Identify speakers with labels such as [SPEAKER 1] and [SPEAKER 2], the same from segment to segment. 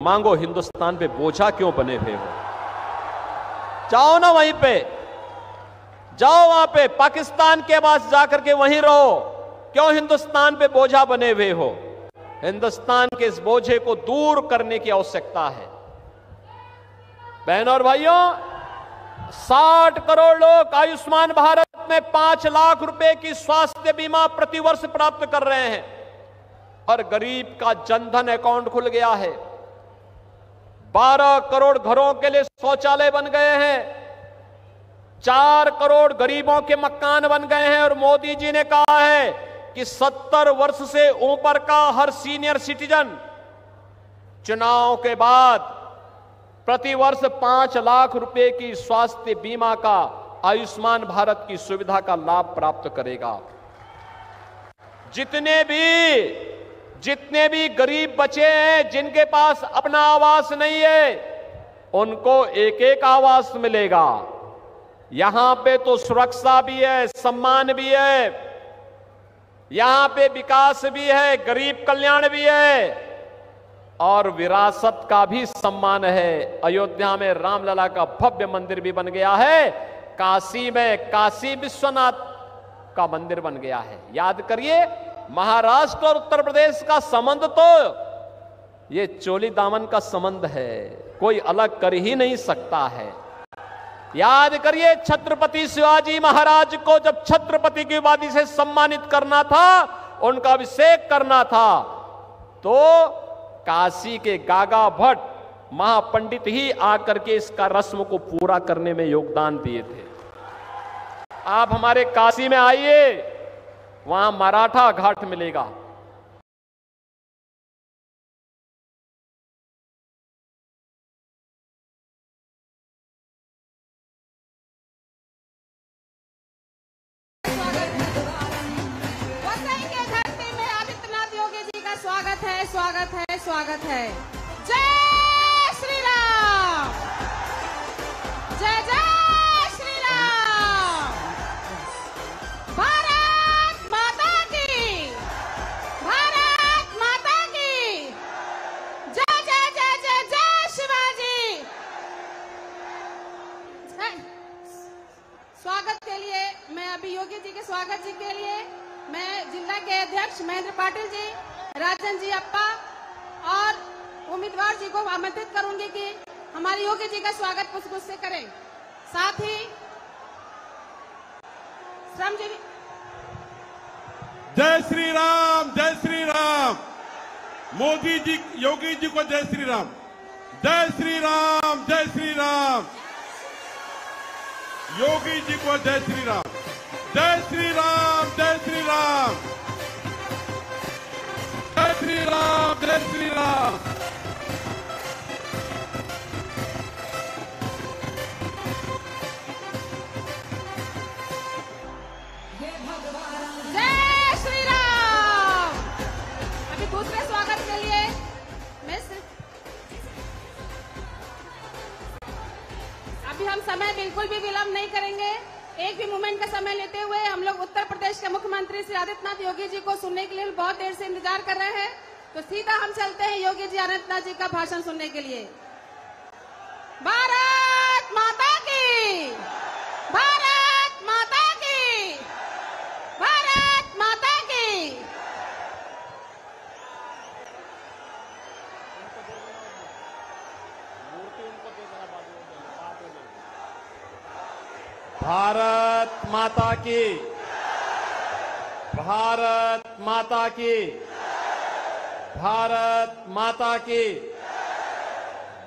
[SPEAKER 1] मांगो, हिंदुस्तान पे बोझा क्यों बने हुए हो? जाओ ना वहीं पे, जाओ वहां पे पाकिस्तान के पास जाकर के वहीं रहो। क्यों हिंदुस्तान पे बोझा बने हुए हो? हिंदुस्तान के इस बोझे को दूर करने की आवश्यकता है। बहनों और भाइयों, 60 करोड़ लोग आयुष्मान भारत में 5 लाख रुपए की स्वास्थ्य बीमा प्रतिवर्ष प्राप्त कर रहे हैं और गरीब का जनधन अकाउंट खुल गया है। 12 करोड़ घरों के लिए शौचालय बन गए हैं। 4 करोड़ गरीबों के मकान बन गए हैं। और मोदी जी ने कहा है कि 70 वर्ष से ऊपर का हर सीनियर सिटीजन चुनाव के बाद प्रतिवर्ष 5 लाख रुपए की स्वास्थ्य बीमा का, आयुष्मान भारत की सुविधा का लाभ प्राप्त करेगा। जितने भी गरीब बचे हैं, जिनके पास अपना आवास नहीं है, उनको एक एक आवास मिलेगा। यहां पे तो सुरक्षा भी है, सम्मान भी है, यहां पे विकास भी है, गरीब कल्याण भी है और विरासत का भी सम्मान है। अयोध्या में रामलला का भव्य मंदिर भी बन गया है। काशी में काशी विश्वनाथ का मंदिर बन गया है। याद करिए, महाराष्ट्र और उत्तर प्रदेश का संबंध तो ये चोली दामन का संबंध है, कोई अलग कर ही नहीं सकता है। याद करिए, छत्रपति शिवाजी महाराज को जब छत्रपति की उपाधि से सम्मानित करना था, उनका अभिषेक करना था, तो काशी के गागा भट्ट महापंडित ही आकर के इसका रस्म को पूरा करने में योगदान दिए थे। आप हमारे काशी में आइए, वहां मराठा घाट मिलेगा।
[SPEAKER 2] स्वागत है, स्वागत है। जय श्री राम, जय जय श्री राम। भारत माता की, भारत माता की जय जय जय जय जय शिवाजी। स्वागत के लिए मैं अभी योगी जी के स्वागत जी के लिए मैं जिला के अध्यक्ष महेंद्र पाटिल जी, राजन जी अप्पा और उम्मीदवार जी को आमंत्रित करूंगी कि हमारे योगी जी का स्वागत पुष्प से करें। साथ ही श्रमजीवी।
[SPEAKER 3] जय श्री राम, जय श्री राम। मोदी जी, योगी जी को जय श्री राम, जय श्री राम, जय श्री राम। योगी जी को जय श्री राम, जय श्री राम, जय श्री राम, जय श्री राम, जय श्री राम।
[SPEAKER 2] जय श्री राम। अभी दूसरे स्वागत के लिए अभी हम समय बिल्कुल भी विलंब नहीं करेंगे। एक भी मोमेंट का समय लेते हुए हम लोग उत्तर प्रदेश के मुख्यमंत्री श्री आदित्यनाथ योगी जी को सुनने के लिए बहुत देर से इंतजार कर रहे हैं। तो सीधा हम चलते हैं योगी जी आदित्यनाथ जी का भाषण सुनने के लिए। भारत माता की, भारत माता की, भारत माता की।
[SPEAKER 1] भारत माता की, भारत माता की, भारत माता की।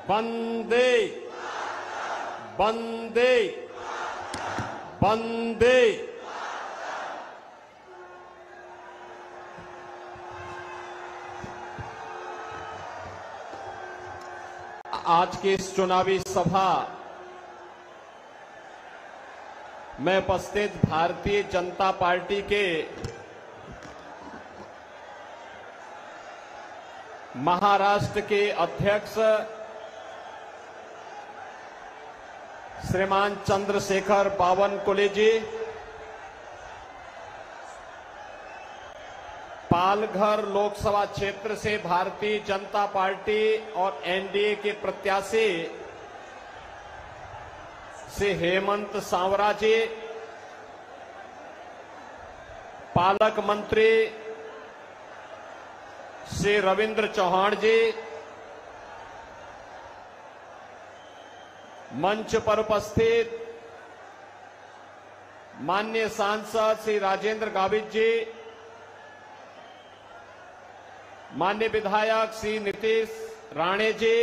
[SPEAKER 1] वंदे वंदे वंदे। आज की इस चुनावी सभा में उपस्थित भारतीय जनता पार्टी के महाराष्ट्र के अध्यक्ष श्रीमान चंद्रशेखर बावनकुले जी, पालघर लोकसभा क्षेत्र से भारतीय जनता पार्टी और एनडीए के प्रत्याशी श्री हेमंत सांवरा जी, पालक मंत्री श्री रविंद्र चौहान जी, मंच पर उपस्थित माननीय सांसद श्री राजेंद्र गावित जी, माननीय विधायक श्री नीतीश राणे जी,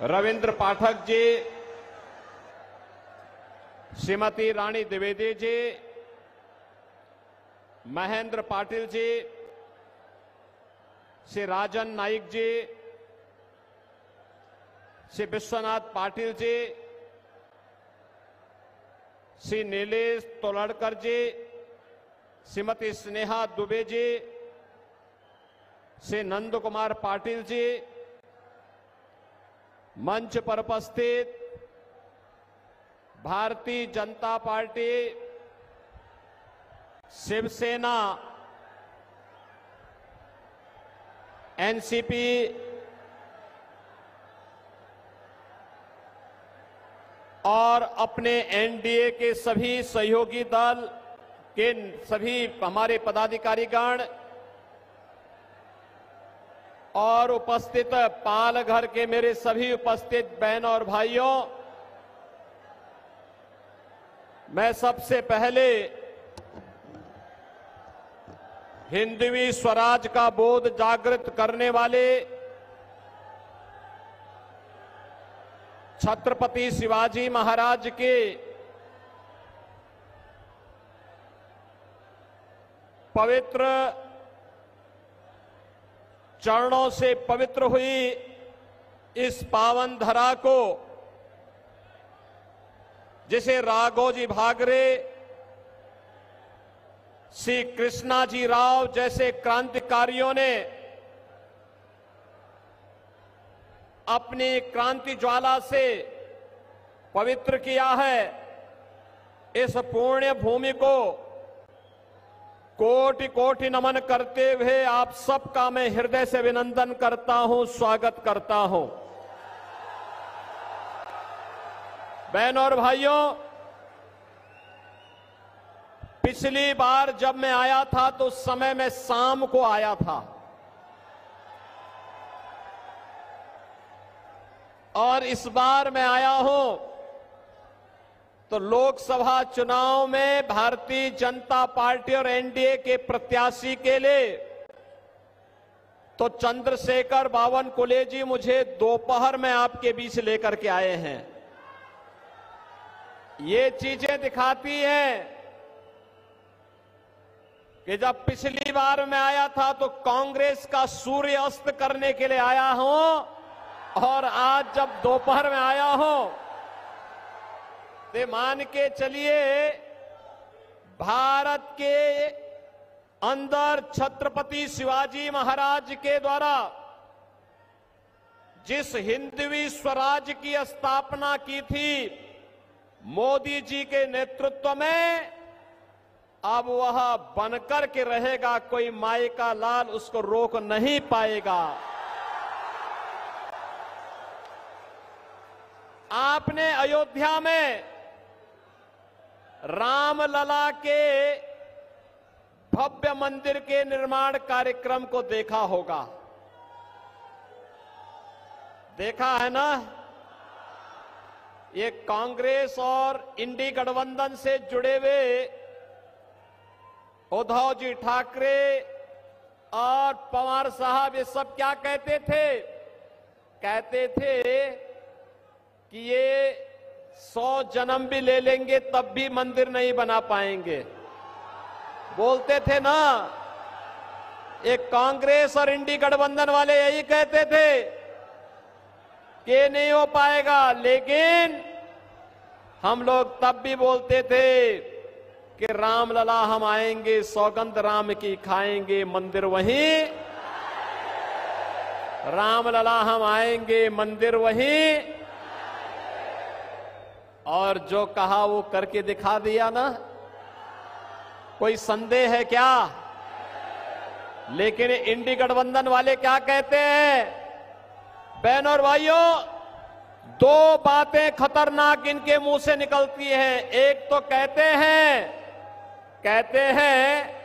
[SPEAKER 1] रविंद्र पाठक जी, श्रीमती रानी द्विवेदी जी, महेंद्र पाटिल जी, श्री राजन नाइक जी, श्री विश्वनाथ पाटिल जी, श्री नीलेश तोलड़कर जी, श्रीमती स्नेहा दुबे जी, श्री नंद कुमार पाटिल जी, मंच पर उपस्थित भारतीय जनता पार्टी, शिवसेना, एनसीपी, और अपने एनडीए के सभी सहयोगी दल के सभी हमारे पदाधिकारीगण और उपस्थित पालघर के मेरे सभी उपस्थित बहन और भाइयों, मैं सबसे पहले हिंदवी स्वराज का बोध जागृत करने वाले छत्रपति शिवाजी महाराज के पवित्र चरणों से पवित्र हुई इस पावन धरा को, जिसे राघोजी भागरे, श्री कृष्णाजी राव जैसे क्रांतिकारियों ने अपनी क्रांति ज्वाला से पवित्र किया है, इस पुण्य भूमि को कोटि कोटि नमन करते हुए आप सबका मैं हृदय से अभिनंदन करता हूं, स्वागत करता हूं। बहनों और भाइयों, पिछली बार जब मैं आया था तो उस समय मैं शाम को आया था और इस बार मैं आया हूं तो लोकसभा चुनाव में भारतीय जनता पार्टी और एनडीए के प्रत्याशी के लिए तो चंद्रशेखर बावनकुले जी मुझे दोपहर में आपके बीच लेकर के आए हैं। ये चीजें दिखाती हैं कि जब पिछली बार मैं आया था तो कांग्रेस का सूर्य अस्त करने के लिए आया हूं और आज जब दोपहर में आया हूं तो मान के चलिए भारत के अंदर छत्रपति शिवाजी महाराज के द्वारा जिस हिंदवी स्वराज की स्थापना की थी मोदी जी के नेतृत्व में, अब वह बनकर के रहेगा, कोई माई का लाल उसको रोक नहीं पाएगा। आपने अयोध्या में रामलला के भव्य मंदिर के निर्माण कार्यक्रम को देखा होगा, देखा है ना? ये कांग्रेस और इंडी गठबंधन से जुड़े हुए उद्धव जी ठाकरे और पवार साहब ये सब क्या कहते थे? कहते थे कि ये 100 जन्म भी ले लेंगे तब भी मंदिर नहीं बना पाएंगे, बोलते थे ना। एक कांग्रेस और इंडी गठबंधन वाले यही कहते थे कि नहीं हो पाएगा, लेकिन हम लोग तब भी बोलते थे कि रामलला हम आएंगे, सौगंध राम की खाएंगे, मंदिर वहीं, रामलला हम आएंगे, मंदिर वहीं। और जो कहा वो करके दिखा दिया ना। कोई संदेह है क्या? लेकिन इंडी गठबंधन वाले क्या कहते हैं? बहनों और भाइयों, दो बातें खतरनाक इनके मुंह से निकलती हैं। एक तो कहते हैं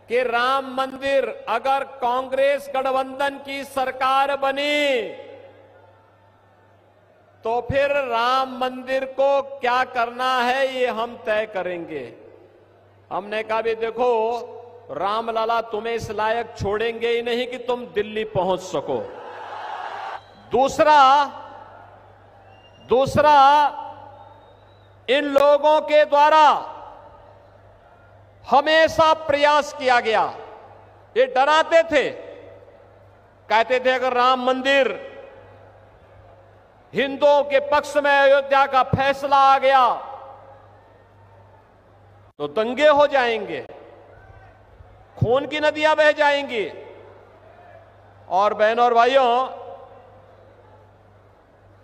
[SPEAKER 1] कि राम मंदिर अगर कांग्रेस गठबंधन की सरकार बनी तो फिर राम मंदिर को क्या करना है ये हम तय करेंगे। हमने कहा भी देखो, रामलला तुम्हें इस लायक छोड़ेंगे ही नहीं कि तुम दिल्ली पहुंच सको। दूसरा इन लोगों के द्वारा हमेशा प्रयास किया गया, ये डराते थे, कहते थे अगर राम मंदिर हिंदुओं के पक्ष में अयोध्या का फैसला आ गया तो दंगे हो जाएंगे, खून की नदियां बह जाएंगी। और बहनों और भाइयों,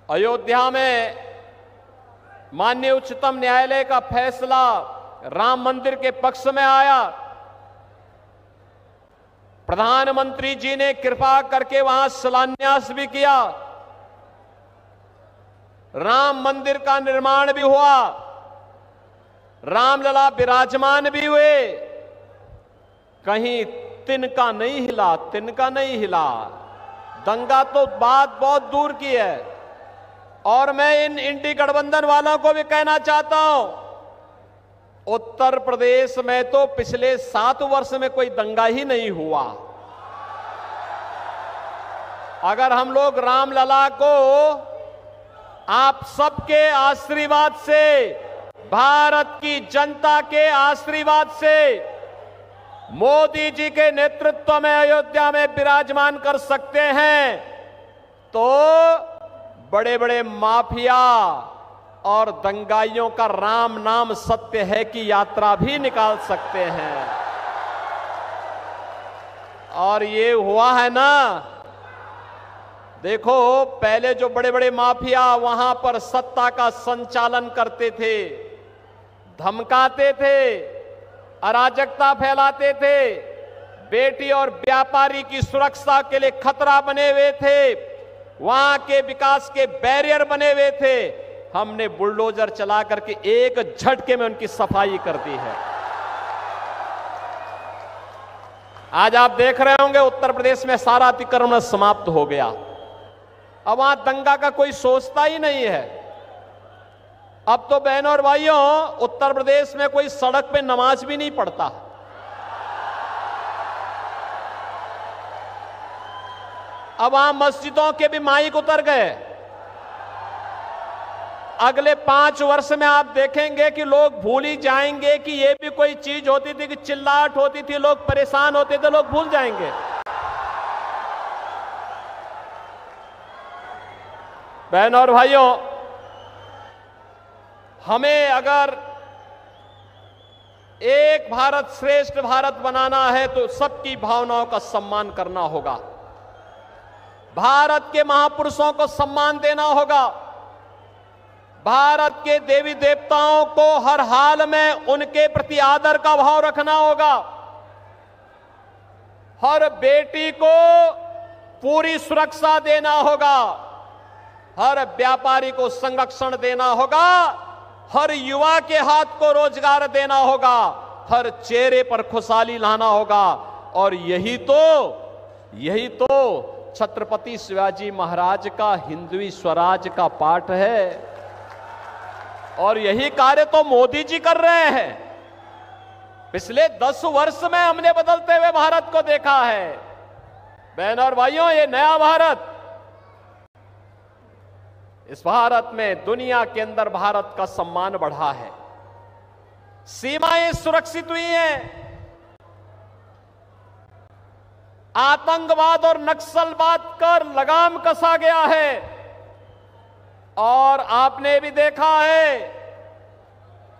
[SPEAKER 1] अयोध्या में माननीय उच्चतम न्यायालय का फैसला राम मंदिर के पक्ष में आया। प्रधानमंत्री जी ने कृपा करके वहां शिलान्यास भी किया, राम मंदिर का निर्माण भी हुआ, रामलला विराजमान भी हुए। कहीं तिनका नहीं हिला। दंगा तो बात बहुत दूर की है। और मैं इन इंडी गठबंधन वालों को भी कहना चाहता हूं, उत्तर प्रदेश में तो पिछले 7 वर्ष में कोई दंगा ही नहीं हुआ। अगर हम लोग रामलला को आप सबके आशीर्वाद से, भारत की जनता के आशीर्वाद से, मोदी जी के नेतृत्व में अयोध्या में विराजमान कर सकते हैं तो बड़े बड़े माफिया और दंगाइयों का राम नाम सत्य है की यात्रा भी निकाल सकते हैं। और ये हुआ है ना, देखो पहले जो बड़े बड़े माफिया वहां पर सत्ता का संचालन करते थे, धमकाते थे, अराजकता फैलाते थे, बेटी और व्यापारी की सुरक्षा के लिए खतरा बने हुए थे, वहां के विकास के बैरियर बने हुए थे, हमने बुलडोजर चला करके एक झटके में उनकी सफाई कर दी है। आज आप देख रहे होंगे उत्तर प्रदेश में सारा अतिक्रमण समाप्त हो गया। अब वहां दंगा का कोई सोचता ही नहीं है। अब तो बहनों और भाइयों, उत्तर प्रदेश में कोई सड़क पे नमाज भी नहीं पढ़ता। अब वहां मस्जिदों के भी माइक उतर गए। अगले 5 वर्ष में आप देखेंगे कि लोग भूल ही जाएंगे कि ये भी कोई चीज होती थी, कि चिल्लाहट होती थी, लोग परेशान होते थे, लोग भूल जाएंगे। बहनों और भाइयों, हमें अगर एक भारत श्रेष्ठ भारत बनाना है तो सबकी भावनाओं का सम्मान करना होगा, भारत के महापुरुषों को सम्मान देना होगा, भारत के देवी देवताओं को हर हाल में उनके प्रति आदर का भाव रखना होगा, हर बेटी को पूरी सुरक्षा देना होगा, हर व्यापारी को संरक्षण देना होगा, हर युवा के हाथ को रोजगार देना होगा, हर चेहरे पर खुशहाली लाना होगा। और यही तो छत्रपति शिवाजी महाराज का हिंदवी स्वराज का पाठ है। और यही कार्य तो मोदी जी कर रहे हैं। पिछले 10 वर्ष में हमने बदलते हुए भारत को देखा है। बहनों और भाइयों, ये नया भारत, इस भारत में दुनिया के अंदर भारत का सम्मान बढ़ा है, सीमाएं सुरक्षित हुई हैं, आतंकवाद और नक्सलवाद पर लगाम कसा गया है। और आपने भी देखा है,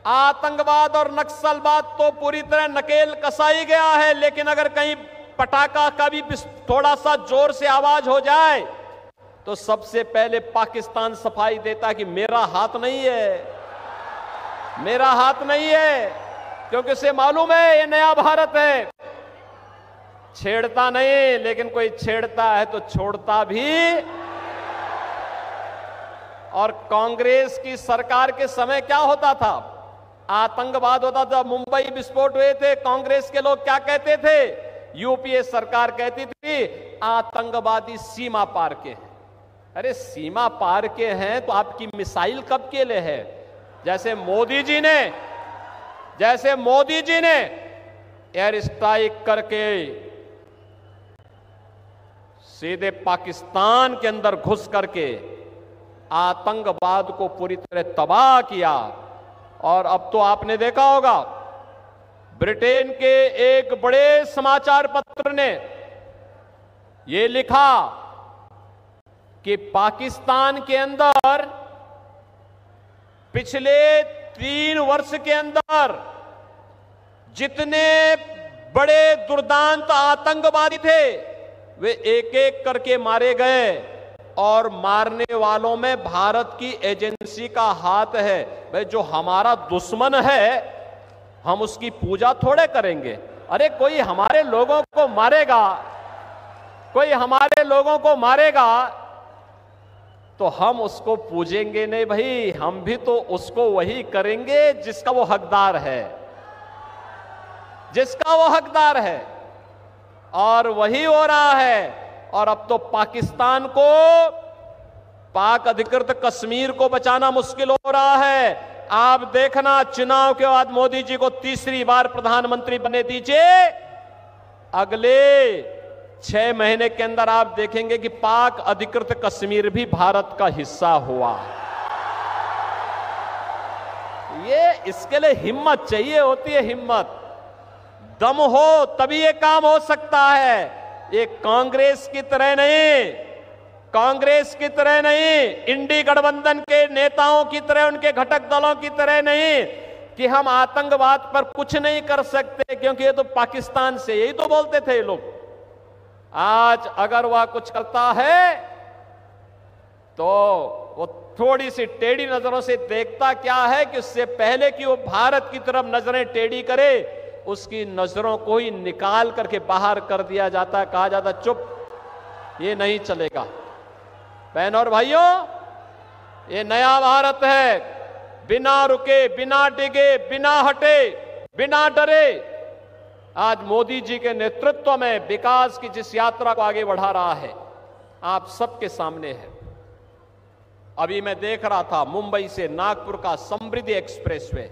[SPEAKER 1] आतंकवाद और नक्सलवाद तो पूरी तरह नकेल कसाई गया है, लेकिन अगर कहीं पटाखा का भी थोड़ा सा जोर से आवाज हो जाए तो सबसे पहले पाकिस्तान सफाई देता कि मेरा हाथ नहीं है, मेरा हाथ नहीं है, क्योंकि उसे मालूम है ये नया भारत है। छेड़ता नहीं, लेकिन कोई छेड़ता है तो छोड़ता भी। और कांग्रेस की सरकार के समय क्या होता था? आतंकवाद होता था। मुंबई विस्फोट हुए थे, कांग्रेस के लोग क्या कहते थे? यूपीए सरकार कहती थी आतंकवादी सीमा पार के हैं। अरे सीमा पार के हैं तो आपकी मिसाइल कब के लिए है? जैसे मोदी जी ने एयर स्ट्राइक करके सीधे पाकिस्तान के अंदर घुस करके आतंकवाद को पूरी तरह तबाह किया। और अब तो आपने देखा होगा, ब्रिटेन के एक बड़े समाचार पत्र ने यह लिखा कि पाकिस्तान के अंदर पिछले 3 वर्ष के अंदर जितने बड़े दुर्दांत आतंकवादी थे वे एक एक करके मारे गए। और मारने वालों में भारत की एजेंसी का हाथ है। भाई जो हमारा दुश्मन है हम उसकी पूजा थोड़े करेंगे। अरे कोई हमारे लोगों को मारेगा तो हम उसको पूजेंगे नहीं भाई, हम भी तो उसको वही करेंगे जिसका वो हकदार है, और वही हो रहा है। और अब तो पाकिस्तान को, पाक अधिकृत कश्मीर को बचाना मुश्किल हो रहा है। आप देखना, चुनाव के बाद मोदी जी को तीसरी बार प्रधानमंत्री बनने दीजिए, अगले 6 महीने के अंदर आप देखेंगे कि पाक अधिकृत कश्मीर भी भारत का हिस्सा हुआ। ये इसके लिए हिम्मत चाहिए होती है, हिम्मत, दम हो तभी ये काम हो सकता है। ये कांग्रेस की तरह नहीं, इंडी गठबंधन के नेताओं की तरह, उनके घटक दलों की तरह नहीं कि हम आतंकवाद पर कुछ नहीं कर सकते क्योंकि ये तो पाकिस्तान से, यही तो बोलते थे ये लोग। आज अगर वह कुछ करता है तो वो थोड़ी सी टेढ़ी नजरों से देखता क्या है कि उससे पहले कि वो भारत की तरफ नजरें टेढ़ी करे, उसकी नजरों को ही निकाल करके बाहर कर दिया जाता, कहा जाता चुप, ये नहीं चलेगा। बहनों और भाइयों, ये नया भारत है, बिना रुके, बिना डिगे, बिना हटे, बिना डरे आज मोदी जी के नेतृत्व में विकास की जिस यात्रा को आगे बढ़ा रहा है, आप सबके सामने है। अभी मैं देख रहा था मुंबई से नागपुर का समृद्धि एक्सप्रेसवे,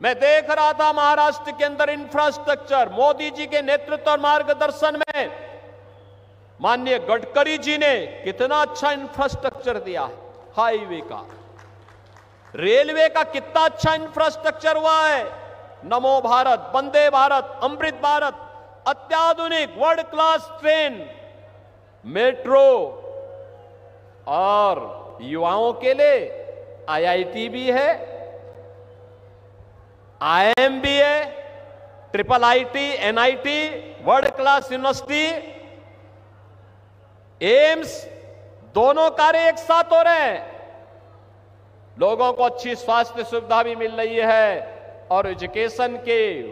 [SPEAKER 1] मैं देख रहा था महाराष्ट्र के अंदर इंफ्रास्ट्रक्चर, मोदी जी के नेतृत्व और मार्गदर्शन में माननीय गडकरी जी ने कितना अच्छा इंफ्रास्ट्रक्चर दिया है। हाईवे का, रेलवे का कितना अच्छा इंफ्रास्ट्रक्चर हुआ है। नमो भारत, वंदे भारत, अमृत भारत, अत्याधुनिक वर्ल्ड क्लास ट्रेन, मेट्रो, और युवाओं के लिए आईआईटी भी है, आईएम भी है, triple IT, NIT, world class university, AIIMS, दोनों कार्य एक साथ हो रहे हैं। लोगों को अच्छी स्वास्थ्य सुविधा भी मिल रही है और एजुकेशन के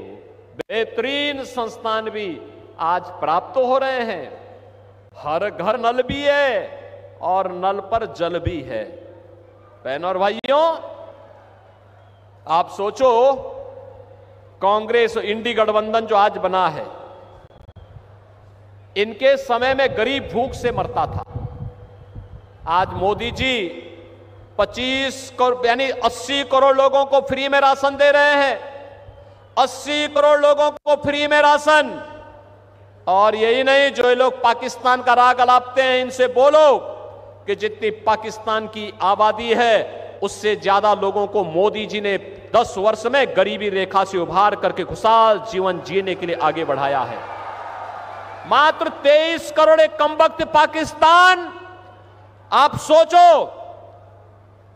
[SPEAKER 1] बेहतरीन संस्थान भी आज प्राप्त हो रहे हैं। हर घर नल भी है और नल पर जल भी है। बहनों और भाइयों, आप सोचो, कांग्रेस और इंडी गठबंधन जो आज बना है, इनके समय में गरीब भूख से मरता था। आज मोदी जी 25 करोड़ यानी 80 करोड़ लोगों को फ्री में राशन दे रहे हैं। 80 करोड़ लोगों को फ्री में राशन। और यही नहीं, जो ये लोग पाकिस्तान का राग अलापते हैं, इनसे बोलो कि जितनी पाकिस्तान की आबादी है उससे ज्यादा लोगों को मोदी जी ने 10 वर्ष में गरीबी रेखा से उभार करके खुशहाल जीवन जीने के लिए आगे बढ़ाया है। मात्र 23 करोड़ एक कमबख्त पाकिस्तान, आप सोचो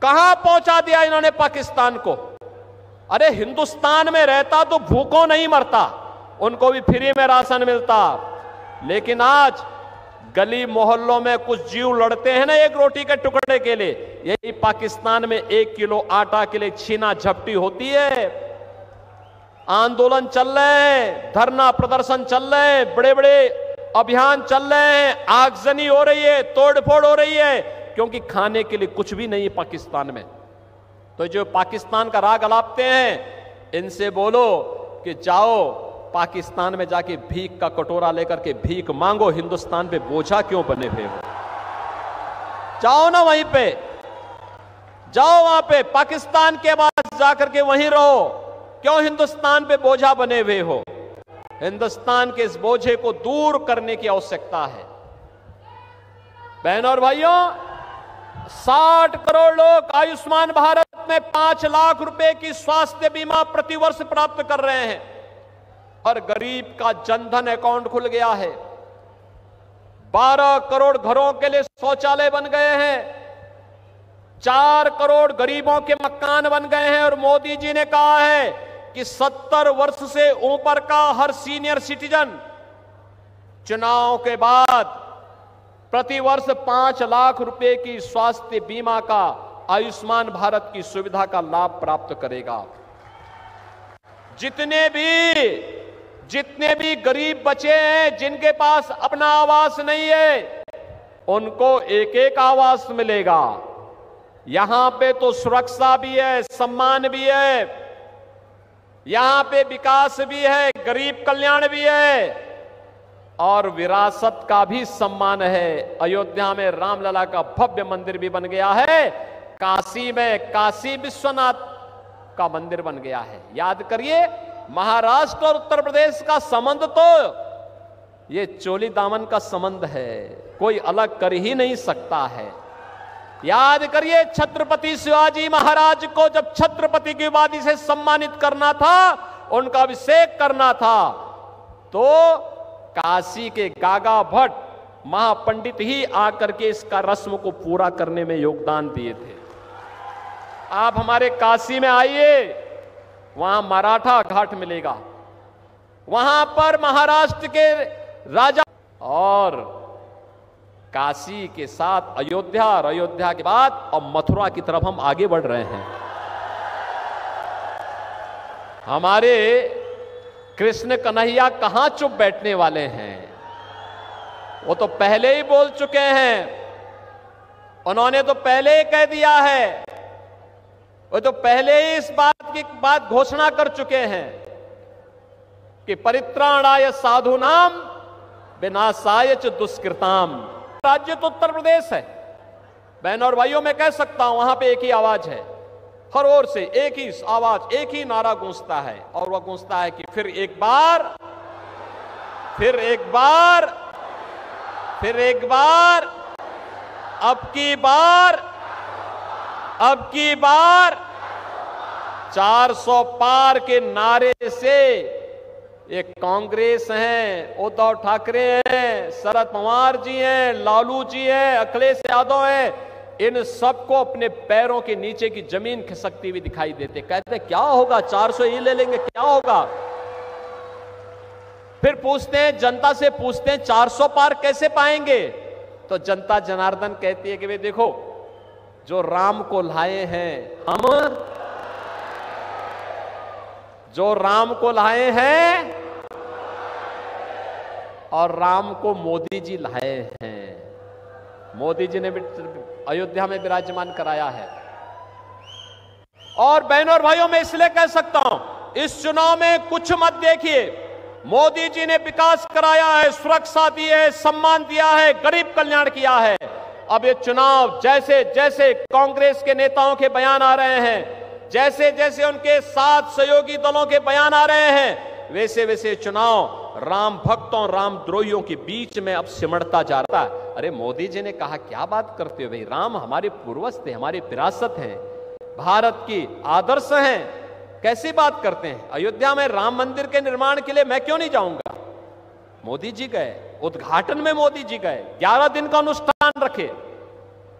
[SPEAKER 1] कहां पहुंचा दिया इन्होंने पाकिस्तान को। अरे हिंदुस्तान में रहता तो भूखों नहीं मरता, उनको भी फ्री में राशन मिलता। लेकिन आज गली मोहल्लों में कुछ जीव लड़ते हैं ना एक रोटी के टुकड़े के लिए, यही पाकिस्तान में 1 किलो आटा के लिए छीना झपटी होती है। आंदोलन चल रहे हैं, धरना प्रदर्शन चल रहे हैं, बड़े बड़े अभियान चल रहे हैं, आगजनी हो रही है, तोड़फोड़ हो रही है, क्योंकि खाने के लिए कुछ भी नहीं है पाकिस्तान में। तो जो पाकिस्तान का राग अलापते हैं, इनसे बोलो कि जाओ पाकिस्तान में जाके भीख का कटोरा लेकर के भीख मांगो, हिंदुस्तान पे बोझा क्यों बने हुए हो? जाओ ना वहीं पे, जाओ वहां पे पाकिस्तान के पास जाकर के वहीं रहो, क्यों हिंदुस्तान पे बोझा बने हुए हो? हिंदुस्तान के इस बोझे को दूर करने की आवश्यकता है। बहनों और भाइयों, 60 करोड़ लोग आयुष्मान भारत में 5 लाख रुपए की स्वास्थ्य बीमा प्रतिवर्ष प्राप्त कर रहे हैं और गरीब का जनधन अकाउंट खुल गया है। 12 करोड़ घरों के लिए शौचालय बन गए हैं, 4 करोड़ गरीबों के मकान बन गए हैं और मोदी जी ने कहा है कि 70 वर्ष से ऊपर का हर सीनियर सिटीजन चुनाव के बाद प्रतिवर्ष 5 लाख रुपए की स्वास्थ्य बीमा का, आयुष्मान भारत की सुविधा का लाभ प्राप्त करेगा। जितने भी गरीब बचे हैं, जिनके पास अपना आवास नहीं है, उनको एक एक आवास मिलेगा। यहां पे तो सुरक्षा भी है, सम्मान भी है, यहां पे विकास भी है, गरीब कल्याण भी है और विरासत का भी सम्मान है। अयोध्या में रामलला का भव्य मंदिर भी बन गया है, काशी में काशी विश्वनाथ का मंदिर बन गया है। याद करिए, महाराष्ट्र और उत्तर प्रदेश का संबंध तो ये चोली दामन का संबंध है, कोई अलग कर ही नहीं सकता है। याद करिए, छत्रपति शिवाजी महाराज को जब छत्रपति की उपाधि से सम्मानित करना था, उनका अभिषेक करना था, तो काशी के गागा भट्ट महापंडित ही आकर के इसका रस्म को पूरा करने में योगदान दिए थे। आप हमारे काशी में आइए, वहां मराठा घाट मिलेगा, वहां पर महाराष्ट्र के राजा, और काशी के साथ अयोध्या, और अयोध्या के बाद अब मथुरा की तरफ हम आगे बढ़ रहे हैं। हमारे कृष्ण कन्हैया कहां चुप बैठने वाले हैं, वो तो पहले ही बोल चुके हैं, उन्होंने तो पहले ही कह दिया है, वो तो पहले ही इस बात की घोषणा कर चुके हैं कि परित्राणाय साधूनाम विनाशाय च दुष्कृताम। राज्य तो उत्तर प्रदेश है, बहनों और भाइयों, मैं कह सकता हूं वहां पे एक ही आवाज है, हर ओर से एक ही आवाज, एक ही नारा गूंजता है, और वह गूंजता है कि फिर एक बार, फिर एक बार, फिर एक बार, अब की बार, अब की बार 400 पार के नारे से ये कांग्रेस हैं, उद्धव ठाकरे हैं, शरद पवार जी हैं, लालू जी हैं, अखिलेश यादव हैं, इन सबको अपने पैरों के नीचे की जमीन खिसकती हुई दिखाई देते। कहते क्या होगा, 400 ही ले लेंगे, क्या होगा। फिर पूछते हैं, जनता से पूछते हैं 400 पार कैसे पाएंगे, तो जनता जनार्दन कहती है कि वे देखो, जो राम को लाए हैं हम, जो राम को लाए हैं और राम को मोदी जी लाए हैं, मोदी जी ने भी अयोध्या में विराजमान कराया है। और बहनों और भाइयों, मैं इसलिए कह सकता हूं, इस चुनाव में कुछ मत देखिए, मोदी जी ने विकास कराया है, सुरक्षा दी है, सम्मान दिया है, गरीब कल्याण किया है। अब ये चुनाव जैसे जैसे कांग्रेस के नेताओं के बयान आ रहे हैं, जैसे जैसे उनके साथ सहयोगी दलों के बयान आ रहे हैं, वैसे वैसे चुनाव राम भक्तों, राम द्रोहियों के बीच में अब सिमटता जा रहा है। अरे मोदी जी ने कहा, क्या बात करते हो भाई, राम हमारे पूर्वज थे, हमारी विरासत है, भारत की आदर्श हैं, कैसी बात करते हैं। अयोध्या में राम मंदिर के निर्माण के लिए मैं क्यों नहीं जाऊंगा। मोदी जी गए, उद्घाटन में मोदी जी गए, 11 दिन का अनुष्ठान रखे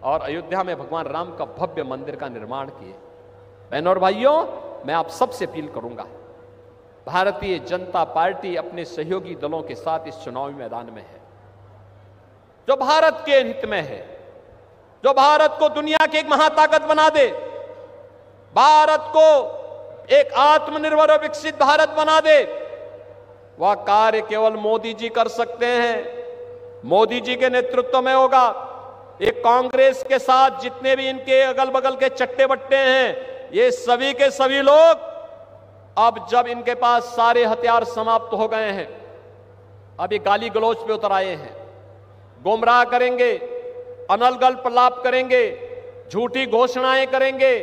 [SPEAKER 1] और अयोध्या में भगवान राम का भव्य मंदिर का निर्माण किए। बहनों और भाइयों, मैं आप सबसे अपील करूंगा, भारतीय जनता पार्टी अपने सहयोगी दलों के साथ इस चुनावी मैदान में है, जो भारत के हित में है, जो भारत को दुनिया की एक महाताकत बना दे, भारत को एक आत्मनिर्भर और विकसित भारत बना दे, वह कार्य केवल मोदी जी कर सकते हैं। मोदी जी के नेतृत्व में होगा। एक कांग्रेस के साथ जितने भी इनके अगल बगल के चट्टे बट्टे हैं, ये सभी के सभी लोग अब जब इनके पास सारे हथियार समाप्त हो गए हैं, अब ये गाली गलौज पे उतर आए हैं, गुमराह करेंगे, अनलगल प्रलाप करेंगे, झूठी घोषणाएं करेंगे,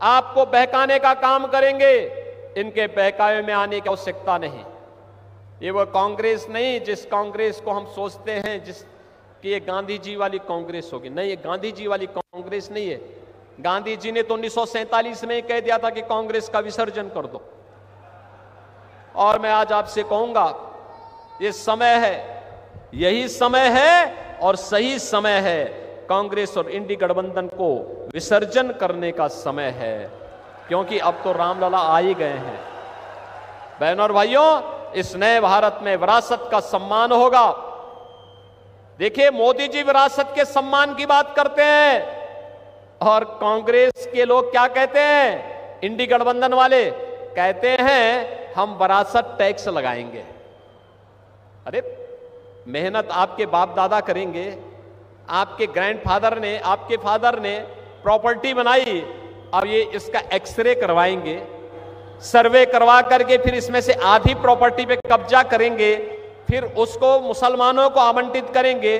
[SPEAKER 1] आपको बहकाने का काम करेंगे। इनके बहकावे में आने की आवश्यकता नहीं। ये वो कांग्रेस नहीं जिस कांग्रेस को हम सोचते हैं जिस कि ये गांधी जी वाली कांग्रेस होगी। नहीं, ये गांधी जी वाली कांग्रेस नहीं है। गांधी जी ने तो 1947 में ही कह दिया था कि कांग्रेस का विसर्जन कर दो। और मैं आज आपसे कहूंगा, ये समय है, यही समय है और सही समय है। कांग्रेस और इंडी गठबंधन को विसर्जन करने का समय है, क्योंकि अब तो रामलला आ ही गए हैं। बहनों और भाइयों, इस नए भारत में विरासत का सम्मान होगा। देखिए, मोदी जी विरासत के सम्मान की बात करते हैं और कांग्रेस के लोग क्या कहते हैं, इंडी गठबंधन वाले कहते हैं हम विरासत टैक्स लगाएंगे। अरे मेहनत आपके बाप दादा करेंगे, आपके ग्रैंडफादर ने, आपके फादर ने प्रॉपर्टी बनाई, अब ये इसका एक्सरे करवाएंगे, सर्वे करवा करके फिर इसमें से आधी प्रॉपर्टी पे कब्जा करेंगे, फिर उसको मुसलमानों को आवंटित करेंगे।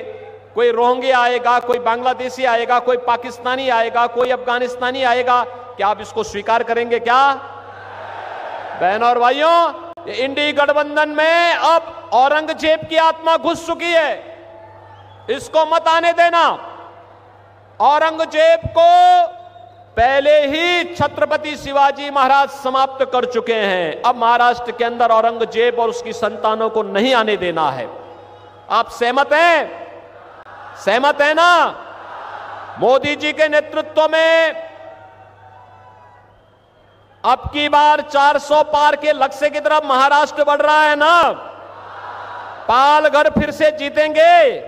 [SPEAKER 1] कोई रोहिंग्या आएगा, कोई बांग्लादेशी आएगा, कोई पाकिस्तानी आएगा, कोई अफगानिस्तानी आएगा, क्या आप इसको स्वीकार करेंगे क्या? बहनों और भाइयों, इंडी गठबंधन में अब औरंगजेब की आत्मा घुस चुकी है, इसको मत आने देना। औरंगजेब को पहले ही छत्रपति शिवाजी महाराज समाप्त कर चुके हैं। अब महाराष्ट्र के अंदर औरंगजेब और उसकी संतानों को नहीं आने देना है। आप सहमत हैं? सहमत है ना? मोदी जी के नेतृत्व में अब की बार 400 पार के लक्ष्य की तरफ महाराष्ट्र बढ़ रहा है ना। पालघर फिर से जीतेंगे,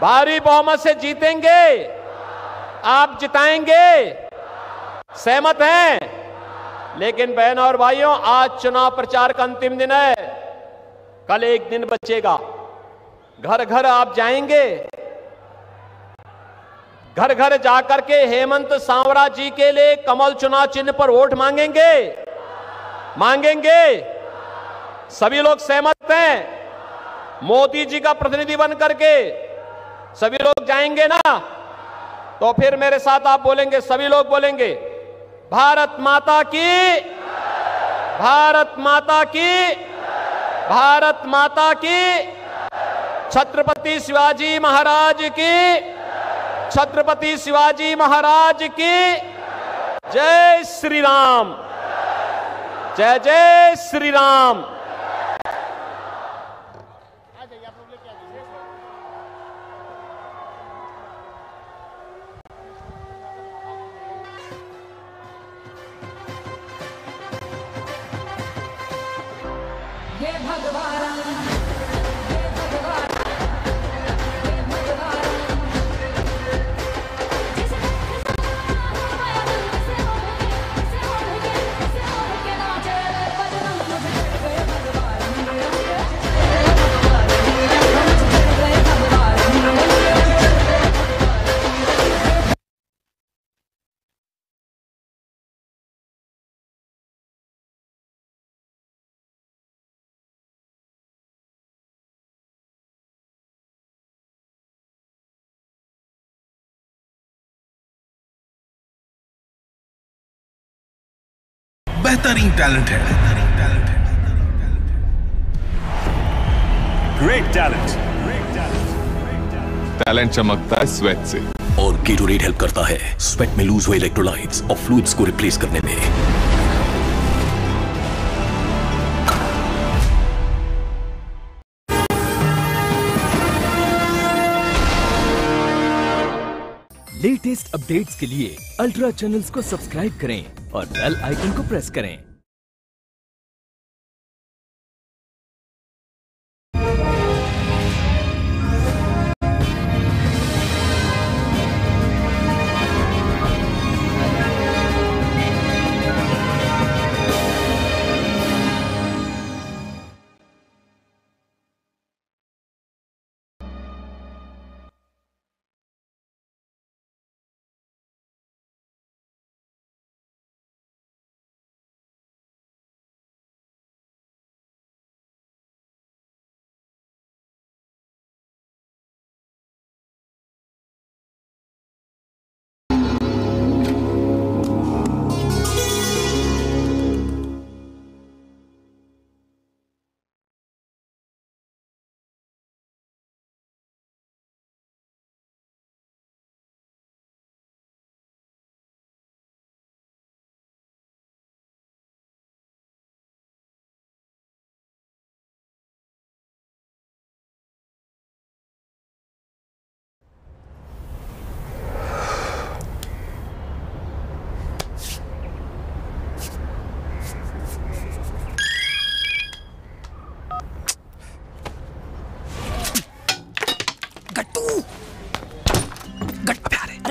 [SPEAKER 1] भारी बहुमत से जीतेंगे, आप जिताएंगे। सहमत हैं? लेकिन बहनों और भाइयों, आज चुनाव प्रचार का अंतिम दिन है, कल एक दिन बचेगा। घर घर आप जाएंगे, घर घर जाकर के हेमंत सांवरा जी के लिए कमल चुनाव चिन्ह पर वोट मांगेंगे? मांगेंगे? सभी लोग सहमत हैं? मोदी जी का प्रतिनिधि बन करके सभी लोग जाएंगे ना? तो फिर मेरे साथ आप बोलेंगे, सभी लोग बोलेंगे, भारत माता की, भारत माता की, भारत माता की, छत्रपति शिवाजी महाराज की, छत्रपति शिवाजी महाराज की जय श्री राम, जय जय श्री राम।
[SPEAKER 4] ये भगवान,
[SPEAKER 5] बेहतरीन टैलेंट है।
[SPEAKER 6] Great talent.
[SPEAKER 7] टैलेंट चमकता है स्वेट से,
[SPEAKER 8] और गेटोरेड हेल्प करता है स्वेट में लूज हुए इलेक्ट्रोलाइट्स और फ्लूइड्स को रिप्लेस करने में।
[SPEAKER 9] लेटेस्ट अपडेट्स के लिए अल्ट्रा चैनल्स को सब्सक्राइब करें और बेल आइकन को प्रेस करें।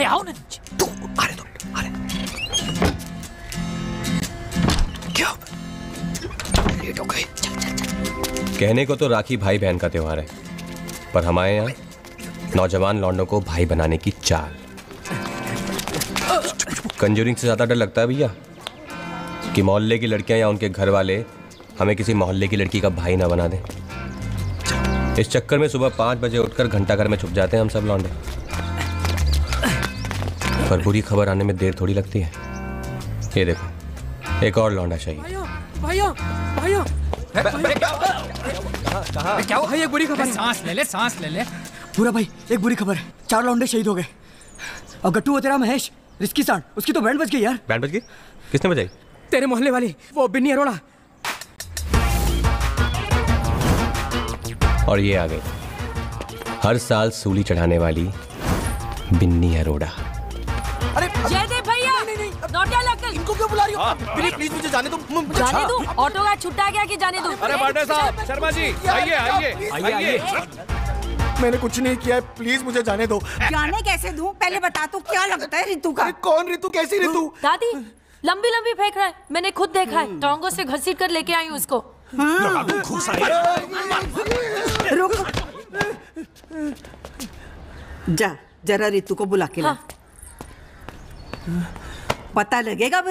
[SPEAKER 6] अरे आओ ना नीचे।
[SPEAKER 10] तू आने दो, आने। क्या लेट हो गए? चल।
[SPEAKER 11] कहने को तो राखी भाई बहन का त्योहार है, पर हमारे यहाँ नौजवान लौंडों को भाई बनाने की चाल। कंजूरिंग से ज्यादा डर लगता है भैया कि मोहल्ले की लड़कियां या उनके घर वाले हमें किसी मोहल्ले की लड़की का भाई ना बना दें। इस चक्कर में सुबह 5 बजे उठकर घंटाघर में छुप जाते हैं हम सब लौंडे। पर बुरी खबर आने में देर थोड़ी लगती है। ये देखो, एक और लौंडा चाहिए।
[SPEAKER 6] भाइयों भाइयों क्या हुआ? भाई एक बुरी खबर। सांस ले ले।
[SPEAKER 10] पूरा भाई एक बुरी खबर है, 4 लौंडे शहीद हो गए। और गट्टू वो तेरा महेश रिस्की सांड, उसकी तो बैंड बज गई यार।
[SPEAKER 11] बैंड बज गई? किसने बजाई?
[SPEAKER 6] तेरे मोहल्ले वाली वो बिन्नी अरोड़ा।
[SPEAKER 11] और ये आ गई हर साल सूली चढ़ाने वाली बिन्नी अरोड़ा।
[SPEAKER 12] अरे जयदेव भैया, नोटियाल अंकल,
[SPEAKER 10] इनको क्यों बुला रही हो? प्लीज मुझे जाने दो।
[SPEAKER 12] जाने दो? ऑटो का छुट्टा गया कि जाने दो?
[SPEAKER 1] अरे बर्थडे साहब, शर्मा जी आइए।
[SPEAKER 10] मैंने कुछ नहीं किया है, प्लीज मुझे जाने दो।
[SPEAKER 13] जाने कैसे दूं? पहले बता तू क्या लगता है रितु का?
[SPEAKER 10] कौन रितु? कैसी रितु?
[SPEAKER 12] दादी लंबी लंबी फेंक रहा है, मैंने खुद देखा है। टोंगों से घसीट कर लेके आई हूँ उसको।
[SPEAKER 13] रुक, जा जरा रितु को बुला के ला। पता लगेगा वो